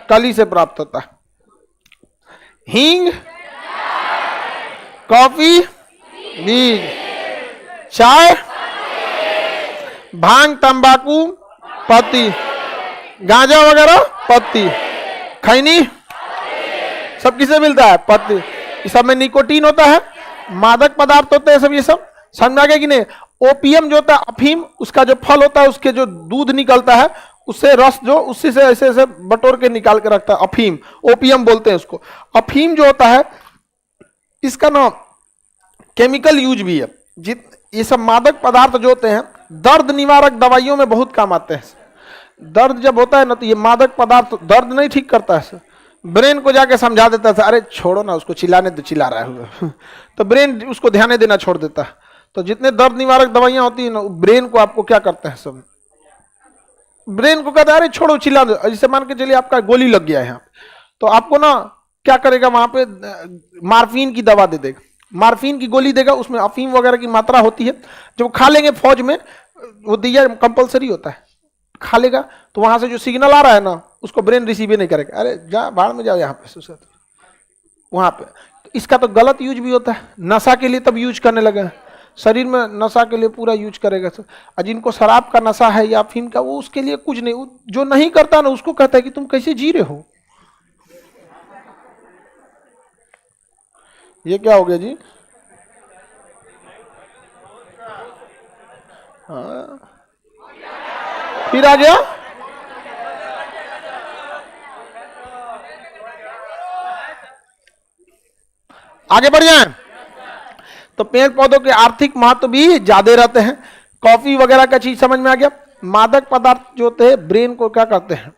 कली से प्राप्त होता है। हींग, कॉफी बीज, चाय, भांग तंबाकू पत्ती, गांजा वगैरह पत्ती, खैनी सब किसे मिलता है? पत्ती। इस सब में निकोटीन होता है, मादक पदार्थ होते हैं सब। ये सब समझ में आ गया कि नहीं? ओपियम जो होता है अफीम, उसका जो फल होता है उसके जो दूध निकलता है उससे रस जो उसी से ऐसे ऐसे बटोर के निकाल के रखता है, अफीम ओपियम बोलते हैं उसको। अफीम जो होता है इसका ना केमिकल यूज भी है। ये सब मादक पदार्थ जो होते हैं दर्द निवारक दवाइयों में बहुत काम आते हैं। दर्द जब होता है ना तो ये मादक पदार्थ दर्द नहीं ठीक करता है, ब्रेन को जाके समझा देता था, अरे छोड़ो ना उसको, चिल्लाने तो चिल्ला रहा है तो ब्रेन उसको ध्यान देना छोड़ देता है। तो जितने दर्द निवारक दवाइयां होती है ना, ब्रेन को आपको क्या करते हैं, सब ब्रेन को कहता है अरे छोड़ो चिल्ला दो। जैसे मान के चलिए आपका गोली लग गया है यहाँ, तो आपको ना क्या करेगा, वहां पे मार्फिन की दवा दे देगा, मार्फिन की गोली देगा, उसमें अफीम वगैरह की मात्रा होती है। जब खा लेंगे फौज में वो दिया कंपलसरी होता है, खा लेगा तो वहां से जो सिग्नल आ रहा है ना उसको ब्रेन रिसीव नहीं करेगा, अरे जा बाहर में जाओ यहाँ पे वहां पे। तो इसका तो गलत यूज भी होता है, नशा के लिए तब यूज करने लगे हैं, शरीर में नशा के लिए पूरा यूज करेगा। और जिनको शराब का नशा है या अफीम का, वो उसके लिए कुछ नहीं, जो नहीं करता ना उसको कहता है कि तुम कैसे जी रहे हो। ये क्या हो गया जी? हाँ फिर आ गया। आगे बढ़ जाए तो पेड़ पौधों के आर्थिक महत्व भी ज्यादा रहते हैं। कॉफी वगैरह का चीज समझ में आ गया। मादक पदार्थ जो होते हैं ब्रेन को क्या करते हैं,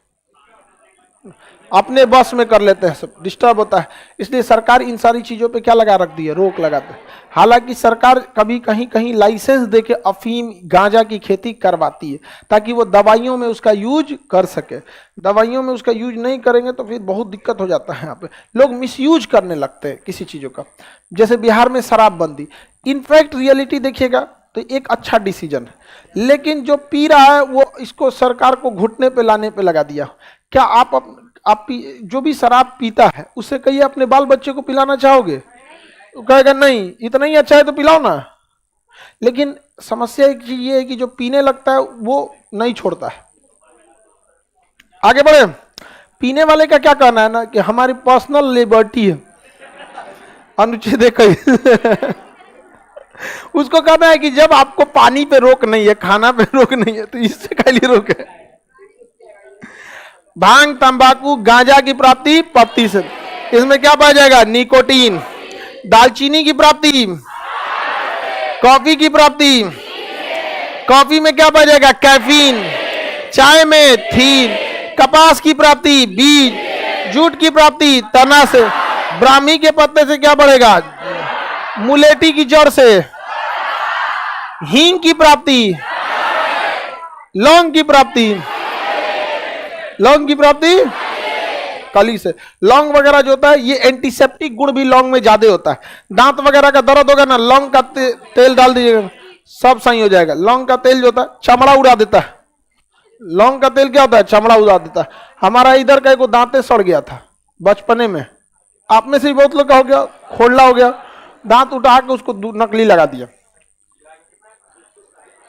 अपने बस में कर लेते हैं, सब डिस्टर्ब होता है। इसलिए सरकार इन सारी चीजों पे क्या लगा रख दी है, रोक लगाते हैं। हालांकि सरकार कभी कहीं कहीं लाइसेंस देके अफीम गांजा की खेती करवाती है ताकि वो दवाइयों में उसका यूज कर सके। दवाइयों में उसका यूज नहीं करेंगे तो फिर बहुत दिक्कत हो जाता है। यहाँ पे लोग मिसयूज करने लगते हैं किसी चीजों का। जैसे बिहार में शराबबंदी, इनफैक्ट रियलिटी देखिएगा तो एक अच्छा डिसीजन है, लेकिन जो पी रहा है वो इसको सरकार को घुटने पे लाने पे लगा दिया। क्या आप जो भी शराब पीता है उससे कहिए अपने बाल बच्चे को पिलाना चाहोगे? तो कहेगा नहीं, इतना ही अच्छा है तो पिलाओ ना। लेकिन समस्या एक चीज ये है कि जो पीने लगता है वो नहीं छोड़ता है। आगे बढ़े। पीने वाले का क्या कहना है ना कि हमारी पर्सनल लिबर्टी है, अनुच्छेद 21 उसको कहना है कि जब आपको पानी पे रोक नहीं है, खाना पे रोक नहीं है, तो इससे क्या लिए रोक है? भांग तंबाकू गांजा की प्राप्ति पत्ती से, इसमें क्या पाया जाएगा, निकोटीन। दालचीनी की प्राप्ति, कॉफी की प्राप्ति, कॉफी में क्या पाया जाएगा, कैफीन। चाय में थीन। कपास की प्राप्ति बीज, जूट की प्राप्ति तना से, ब्राह्मी के पत्ते से क्या बढ़ेगा, मुलेठी की जड़ से। हींग की प्राप्ति, लौंग की प्राप्ति, लौंग की प्राप्ति कली से। लौंग वगैरह जो होता है ये एंटीसेप्टिक गुण भी लौंग में ज्यादा होता है। दांत वगैरह का दर्द होगा ना, लौंग का तेल डाल दीजिएगा सब सही हो जाएगा। लौंग का तेल जो होता है चमड़ा उड़ा देता है। लौंग का तेल क्या होता है, चमड़ा उड़ा देता है। हमारा इधर का एक दांते सड़ गया था बचपने में, आप में से ही बहुत लोग का हो गया, खोडला हो गया, दांत उठा के उसको नकली लगा दिया।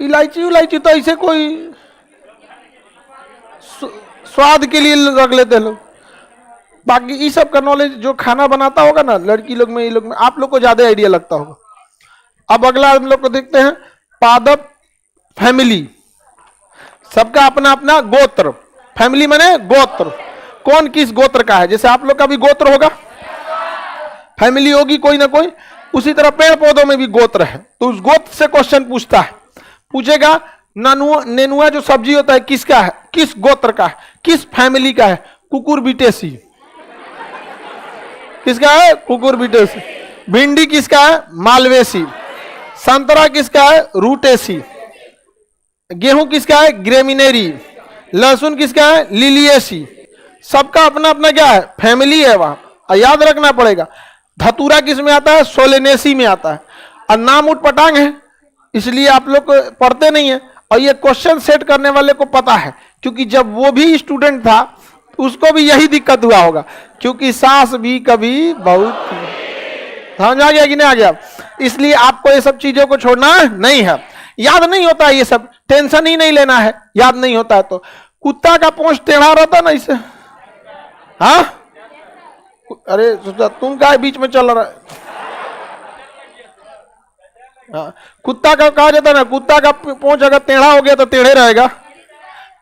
इलायची तो ऐसे कोई स्वाद के लिए रख लेते लोग। बाकी ये सब का नॉलेज जो खाना बनाता होगा ना लड़की लोग में, ये लोग में, आप लोग को ज्यादा आइडिया लगता होगा। अब अगला हम लोग को देखते हैं पादप फैमिली। सबका अपना अपना गोत्र, फैमिली माने गोत्र, कौन किस गोत्र का है। जैसे आप लोग का भी गोत्र होगा, फैमिली होगी कोई ना कोई, उसी तरह पेड़ पौधों में भी गोत्र है। तो उस गोत्र से क्वेश्चन पूछता है, पूछेगा नेनुआ जो सब्जी होता है किसका है, किस गोत्र का है, किस फैमिली का है। कुकुरबिटेसी। किसका है? कुकुरबिटेसी। भिंडी किसका है? मालवेसी। संतरा किसका है? रूटेसी। गेहूं किसका है? ग्रेमिनेरी। लहसुन किसका है? लिलियेसी। सबका अपना अपना क्या है? फैमिली है वहां, याद रखना पड़ेगा। धतूरा किस में आता है? सोलेनेसी में आता है। और नाम उठपटांग है, इसलिए आप लोग पढ़ते नहीं है। और ये क्वेश्चन सेट करने वाले को पता है, क्योंकि जब वो भी स्टूडेंट था उसको भी यही दिक्कत हुआ होगा, क्योंकि सास भी कभी बहुत। समझ आ गया कि नहीं आ गया? इसलिए आपको ये सब चीजों को छोड़ना नहीं है। याद नहीं होता है ये सब, टेंशन ही नहीं लेना है, याद नहीं होता है तो। कुत्ता का पूंछ टेढ़ा रहता ना इसे, हाँ? अरे तुम क्या बीच में चल रहा है? हाँ, कुत्ता का कहा जाता है ना, कुत्ता का पूंछ अगर टेढ़ा हो गया तो टेढ़े रहेगा।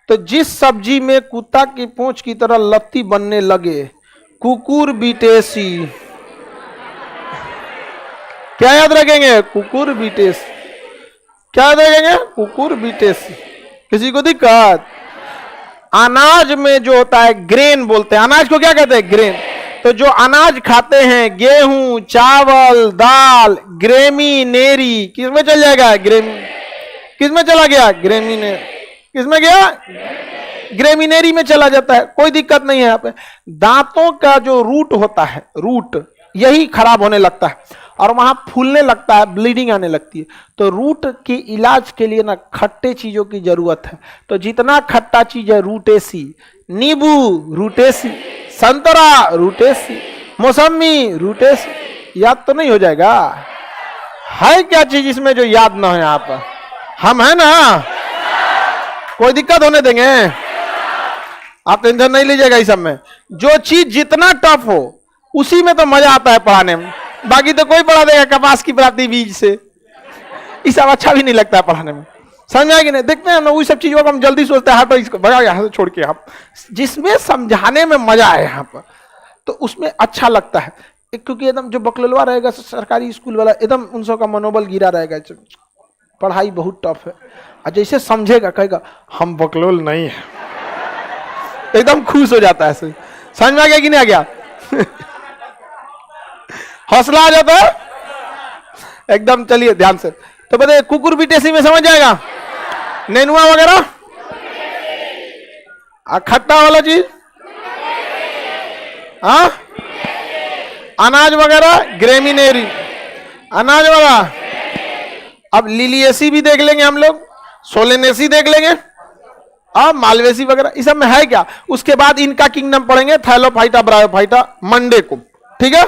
तो जिस सब्जी में कुत्ता की पूंछ की तरह लत्ती बनने लगे, कुकुरबिटेसी। क्या याद रखेंगे? कुकुरबिटेसी। क्या याद रखेंगे? कुकुरबिटेसी। किसी को दिक्कत? अनाज में जो होता है ग्रेन बोलते हैं, अनाज को क्या कहते हैं? ग्रेन। तो जो अनाज खाते हैं, गेहूं, चावल, दाल, ग्रेमिनेरी, किसमें चल जाएगा? किसमें चला गया? ग्रेमिनेरी। किसमें गया? ग्रेमिनेरी में चला जाता है, कोई दिक्कत नहीं है यहाँ पे। दांतों का जो रूट होता है, रूट यही खराब होने लगता है और वहां फूलने लगता है, ब्लीडिंग आने लगती है। तो रूट के इलाज के लिए ना खट्टे चीजों की जरूरत है। तो जितना खट्टा चीज है, रूटेसी, नींबू रूटेसी, संतरा रूटेसी, मौसमी रूटेसी। याद तो नहीं हो जाएगा? है क्या चीज इसमें जो याद ना है? आप हम है ना, कोई दिक्कत होने देंगे? आप टेंशन नहीं लीजिएगा इस सब में। जो चीज जितना टफ हो उसी में तो मजा आता है पढ़ाने में। बाकी तो कोई पढ़ा देगा कपास की प्राप्ति बीज से, ये सब अच्छा भी नहीं लगता है पढ़ाने में। समझ आएगी नहीं? देखते हैं ना वही सब चीजों को हम जल्दी सोचते हैं, हटो इसको भगा यहाँ से छोड़ के। आप जिसमें समझाने में मजा है यहाँ पर, तो उसमें अच्छा लगता है। क्योंकि एकदम जो बकलवा रहेगा सरकारी स्कूल वाला, एकदम उन सबका मनोबल गिरा रहेगा, पढ़ाई बहुत टफ है। और जैसे समझेगा कहेगा हम बकलोल नहीं है, एकदम खुश हो जाता है। समझ में आ गया कि नहीं आ गया? हौसला आ जाता है एकदम। चलिए ध्यान से तो बताइए, कुकुरबिटेसी में समझ जाएगा? नेनुआ वगैरह, खट्टा वाला चीज, हाँ, अनाज वगैरह, ग्रेमिनेरी, अनाज वाला। अब लिलियेसी भी देख लेंगे हम लोग, सोलेनेसी देख लेंगे, अब मालवेसी वगैरह। इस सब में है क्या? उसके बाद इनका किंगडम पढ़ेंगे, थैलोफाइटा, ब्रायोफाइटा, मंडे को। ठीक है।